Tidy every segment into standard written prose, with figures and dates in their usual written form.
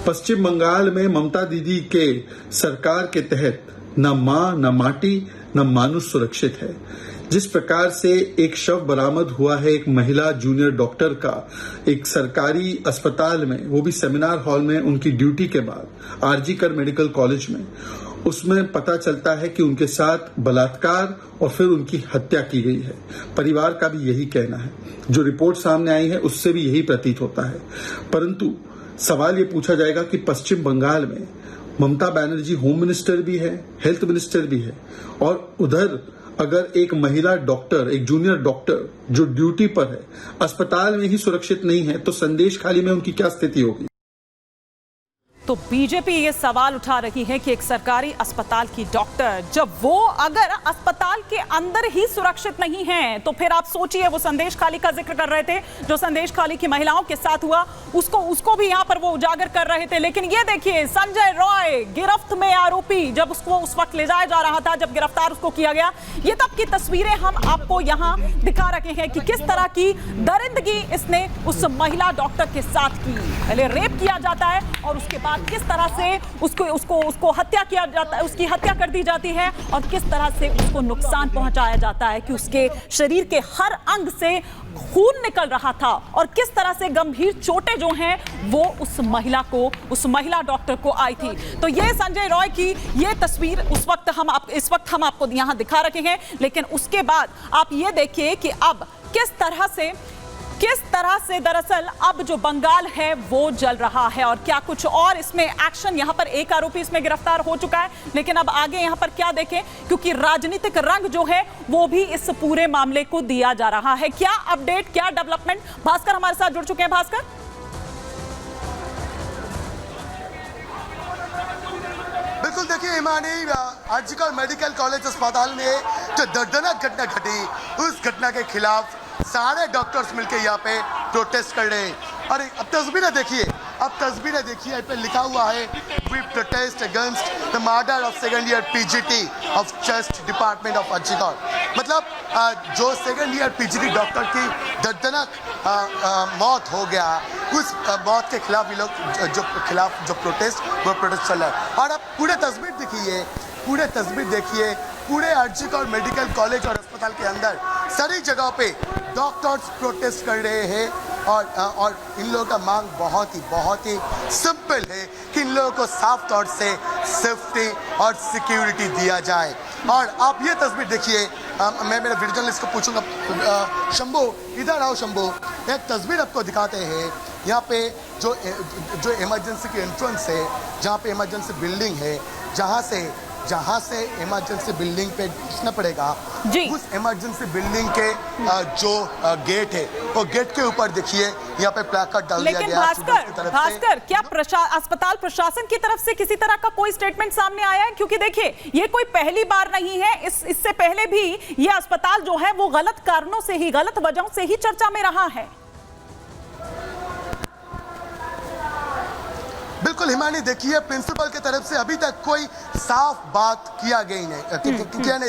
पश्चिम बंगाल में ममता दीदी के सरकार के तहत न मां न माटी न मानुष सुरक्षित है। जिस प्रकार से एक शव बरामद हुआ है एक महिला जूनियर डॉक्टर का एक सरकारी अस्पताल में, वो भी सेमिनार हॉल में उनकी ड्यूटी के बाद आरजी कर मेडिकल कॉलेज में, उसमें पता चलता है कि उनके साथ बलात्कार और फिर उनकी हत्या की गई है। परिवार का भी यही कहना है, जो रिपोर्ट सामने आई है उससे भी यही प्रतीत होता है। परंतु सवाल ये पूछा जाएगा कि पश्चिम बंगाल में ममता बनर्जी होम मिनिस्टर भी है, हेल्थ मिनिस्टर भी है, और उधर अगर एक महिला डॉक्टर, एक जूनियर डॉक्टर जो ड्यूटी पर है, अस्पताल में ही सुरक्षित नहीं है, तो संदेश खाली में उनकी क्या स्थिति होगी। तो बीजेपी ये सवाल उठा रही है कि एक सरकारी अस्पताल की डॉक्टर जब वो अगर अस्पताल के अंदर ही सुरक्षित नहीं है, तो फिर आप सोचिए, वो संदेश खाली का जिक्र कर रहे थे, जो संदेश खाली की महिलाओं के साथ हुआ उसको भी यहाँ पर वो उजागर कर रहे थे। लेकिन ये देखिए, संजय रॉय गिरफ्त में आरोपी, जब उसको उस वक्त ले जाया जा रहा था, जब गिरफ्तार उसको किया गया, ये तब की तस्वीरें हम आपको यहाँ दिखा रहे हैं कि किस तरह की दरिंदगी इसने उस महिला डॉक्टर के साथ की। पहले रेप किया जाता है और उसके बाद किस तरह से उसको हत्या किया जाता है, उसकी हत्या कर दी जाती है, और किस तरह से उसको नुकसान पहुंचाया जाता है कि उसके शरीर के हर अंग से खून निकल रहा था, और किस तरह से गंभीर चोटें जो हैं वो उस महिला डॉक्टर को आई थी। तो ये संजय रॉय की ये तस्वीर इस वक्त हम आपको यहां दिखा रहे हैं। लेकिन उसके बाद आप ये देखिए कि अब किस तरह से दरअसल अब जो बंगाल है वो जल रहा है, और क्या कुछ और इसमें एक्शन, यहां पर एक आरोपी इसमें गिरफ्तार हो चुका है, लेकिन अब आगे यहां पर क्या देखें, क्योंकि राजनीतिक रंग जो है वो भी इस पूरे मामले को दिया जा रहा है। क्या अपडेट, क्या डेवलपमेंट, भास्कर हमारे साथ जुड़ चुके हैं। भास्कर, बिल्कुल, देखिए हिमानी, आरजीकर मेडिकल कॉलेज अस्पताल में जो दर्दनाक घटना घटी, उस घटना के खिलाफ सारे डॉक्टर्स मिलकर यहाँ पे प्रोटेस्ट कर रहे हैं। अरे अब तस्वीरें देखिए, इस पे लिखा हुआ है, we protest against the murder of second year PGT of chest department of RG Kar. मतलब जो सेकेंड ईयर पीजीटी डॉक्टर की दर्दनाक मौत हो गया, उस मौत के खिलाफ ये लोग जो प्रोटेस्ट चल रहा है। और अब पूरे तस्वीर देखिए, पूरे आरजीकर मेडिकल कॉलेज और अस्पताल के अंदर सारी जगहों पे डॉक्टर्स प्रोटेस्ट कर रहे हैं, और इन लोगों का मांग बहुत ही सिंपल है कि इन लोगों को साफ तौर से सेफ्टी और सिक्योरिटी दिया जाए। और आप ये तस्वीर देखिए, मैं मेरे वीडियो जर्नलिस्ट को पूछूंगा, शंभू इधर आओ। शंभू, एक तस्वीर आपको दिखाते हैं। यहाँ पे जो इमरजेंसी की एंट्रेंस है, जहाँ पे इमरजेंसी बिल्डिंग है, जहाँ से इमरजेंसी बिल्डिंग पे घुसना पड़ेगा, उस इमरजेंसी बिल्डिंग के जो गेट है, वो गेट के ऊपर देखिए यहाँ पे प्लाकार्ड डाल दिया गया है। भास्कर, क्या अस्पताल प्रशासन की तरफ से किसी तरह का कोई स्टेटमेंट सामने आया है? क्योंकि देखिए, ये कोई पहली बार नहीं है, इससे पहले भी ये अस्पताल जो है वो गलत कारणों से ही, गलत वजहों से ही चर्चा में रहा है। बिल्कुल हिमानी, देखिए प्रिंसिपल की तरफ से अभी तक कोई साफ बात किया नहीं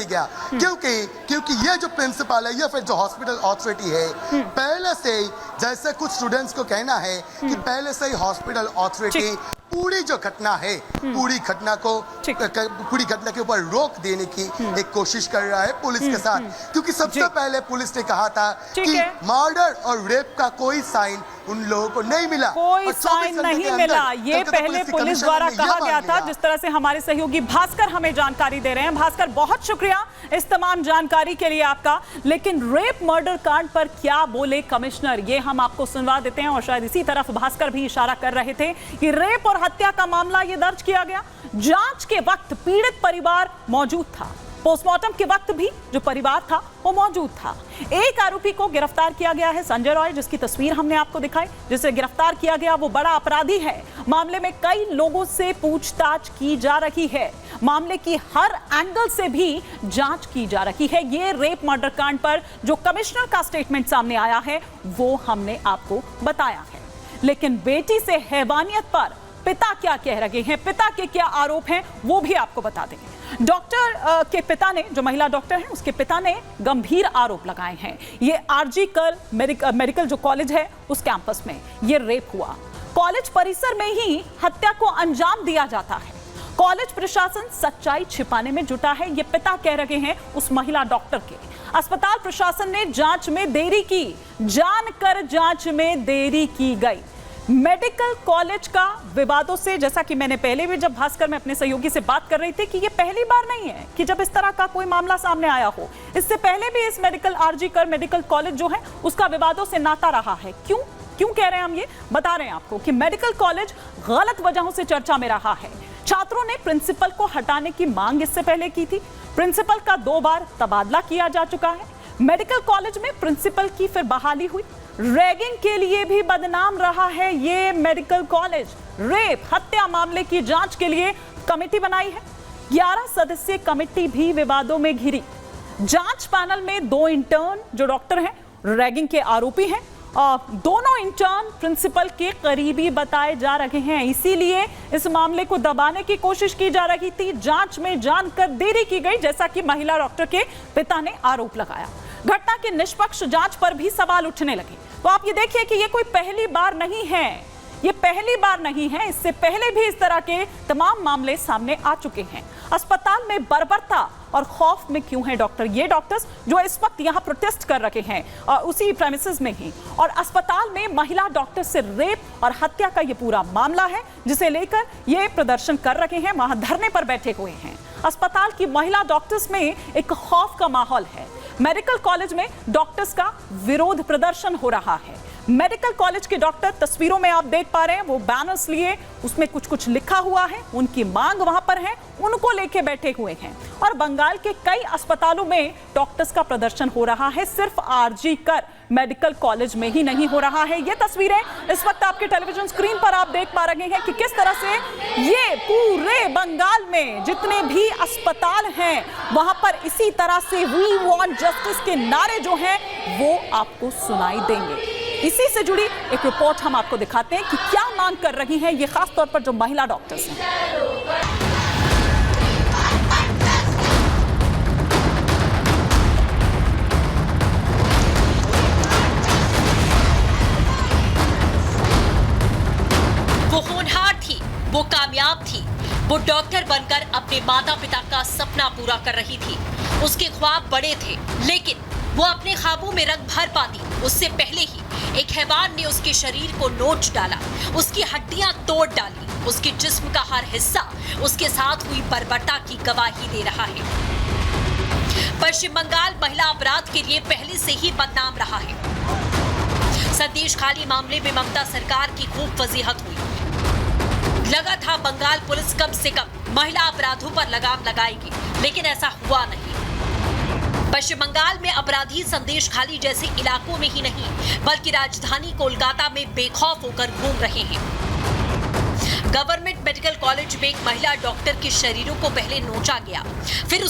गया, क्योंकि ये जो प्रिंसिपल है, ये फिर जो हॉस्पिटल अथॉरिटी है, पहले से ही, जैसे कुछ स्टूडेंट्स को कहना है कि पहले से ही हॉस्पिटल अथॉरिटी पूरी जो घटना है, पूरी घटना के ऊपर रोक देने की एक कोशिश कर रहा है पुलिस के साथ, क्योंकि सबसे पहले पुलिस ने कहा था कि मर्डर और रेप का कोई साइन उन लोगों को नहीं मिला, कोई साइन नहीं मिला, ये पहले पुलिस द्वारा कहा गया था, जिस तरह से हमारे सहयोगी भास्कर हमें जानकारी दे रहे हैं। भास्कर, बहुत शुक्रिया इस तमाम जानकारी के लिए आपका। लेकिन रेप मर्डर कांड पर क्या बोले कमिश्नर, ये हम आपको सुनवा देते हैं। और शायद इसी तरफ भास्कर भी इशारा कर रहे थे कि रेप और हत्या का मामला ये दर्ज किया गया, जांच के वक्त पीड़ित परिवार मौजूद था, पोस्टमार्टम के वक्त भी जो परिवार था वो मौजूद था। एक आरोपी को गिरफ्तार किया गया है, संजय रॉय, जिसकी तस्वीर हमने आपको दिखाई, जिसे गिरफ्तार किया गया वो बड़ा अपराधी है। मामले में कई लोगों से पूछताछ की जा रही है, मामले की हर एंगल से भी जांच की जा रही है। ये रेप मर्डर कांड पर जो कमिश्नर का स्टेटमेंट सामने आया है वो हमने आपको बताया है। लेकिन बेटी से हैवानियत पर पिता क्या कह रहे हैं, पिता के क्या आरोप हैं, वो भी आपको बता देंगे। डॉक्टर के पिता ने, जो महिला डॉक्टर हैं, उसके पिता ने गंभीर आरोप लगाए हैं। ये आरजी कर मेडिकल जो कॉलेज है उस कैंपस में ये रेप हुआ। कॉलेज परिसर में ही हत्या को अंजाम दिया जाता है। कॉलेज प्रशासन सच्चाई छिपाने में जुटा है, ये पिता कह रहे हैं उस महिला डॉक्टर के। अस्पताल प्रशासन ने जांच में देरी की, जानकर जांच में देरी की गई। मेडिकल कॉलेज का विवादों से, जैसा कि मैंने पहले भी जब भास्कर में अपने सहयोगी से बात कर रही थी कि ये पहली बार नहीं है कि जब इस तरह का कोई मामला सामने आया हो। इससे पहले भी इस आरजी कर मेडिकल कॉलेज जो है उसका विवादों से नाता रहा है। क्यों कह रहे हैं हम ये बता रहे हैं आपको कि मेडिकल कॉलेज गलत वजहों से चर्चा में रहा है। छात्रों ने प्रिंसिपल को हटाने की मांग इससे पहले की थी। प्रिंसिपल का 2 बार तबादला किया जा चुका है। मेडिकल कॉलेज में प्रिंसिपल की फिर बहाली हुई। रैगिंग के लिए भी बदनाम रहा है ये मेडिकल कॉलेज। रेप हत्या मामले की जांच के लिए कमेटी बनाई है। 11 सदस्यीय कमेटी भी विवादों में घिरी। जांच पैनल में 2 इंटर्न जो डॉक्टर हैं रैगिंग के आरोपी हैं। दोनों इंटर्न प्रिंसिपल के करीबी बताए जा रहे हैं, इसीलिए इस मामले को दबाने की कोशिश की जा रही थी। जांच में जानकर देरी की गई, जैसा कि महिला डॉक्टर के पिता ने आरोप लगाया। घटना की निष्पक्ष जांच पर भी सवाल उठने लगे। तो आप ये देखिए कि ये कोई पहली बार नहीं है, ये पहली बार नहीं है। इससे पहले भी इस तरह के तमाम मामले सामने आ चुके हैं। अस्पताल में बर्बरता और खौफ में क्यों है डॉक्टर? ये डॉक्टर्स जो इस वक्त यहाँ प्रोटेस्ट कर रहे हैं उसी प्रेमिसेस में ही, और अस्पताल में महिला डॉक्टर से रेप और हत्या का ये पूरा मामला है जिसे लेकर ये प्रदर्शन कर रहे हैं, वहां धरने पर बैठे हुए हैं। अस्पताल की महिला डॉक्टर्स में एक खौफ का माहौल है। मेडिकल कॉलेज में डॉक्टर्स का विरोध प्रदर्शन हो रहा है। मेडिकल कॉलेज के डॉक्टर तस्वीरों में आप देख पा रहे हैं, वो बैनर्स लिए, उसमें कुछ लिखा हुआ है, उनकी मांग वहां पर है, उनको लेके बैठे हुए हैं। और बंगाल के कई अस्पतालों में डॉक्टर्स का प्रदर्शन हो रहा है, सिर्फ आरजी कर मेडिकल कॉलेज में ही नहीं हो रहा है। ये तस्वीरें इस वक्त आपके टेलीविजन स्क्रीन पर आप देख पा रहे हैं कि किस तरह से ये पूरे बंगाल में जितने भी अस्पताल हैं वहां पर इसी तरह से वी वांट जस्टिस के नारे जो हैं वो आपको सुनाई देंगे। इसी से जुड़ी एक रिपोर्ट हम आपको दिखाते हैं कि क्या मांग कर रही हैं ये, खास तौर पर जो महिला डॉक्टर्स हैं। वो होनहार थी, वो कामयाब थी, वो डॉक्टर बनकर अपने माता पिता का सपना पूरा कर रही थी। उसके ख्वाब बड़े थे, लेकिन वो अपने ख्वाबों में रंग भर पाती उससे पहले ही एक हैवान ने उसके शरीर को नोच डाला, उसकी हड्डियां तोड़ डाली। उसके जिस्म का हर हिस्सा उसके साथ हुई बर्बरता की गवाही दे रहा है। पश्चिम बंगाल महिला अपराध के लिए पहले से ही बदनाम रहा है। संदेश खाली मामले में ममता सरकार की खूब वजीहत हुई। लगा था बंगाल पुलिस कम से कम महिला अपराधों पर लगाम लगाएगी, लेकिन ऐसा हुआ नहीं। पश्चिम बंगाल में अपराधी संदेश खाली जैसे इलाकों में ही नहीं बल्कि राजधानी कोलकाता में बेखौफ होकर घूम रहे हैं। गवर्नमेंट मेडिकल कॉलेज में एक महिला डॉक्टर के शरीरों को पहले नोचा गया, फिर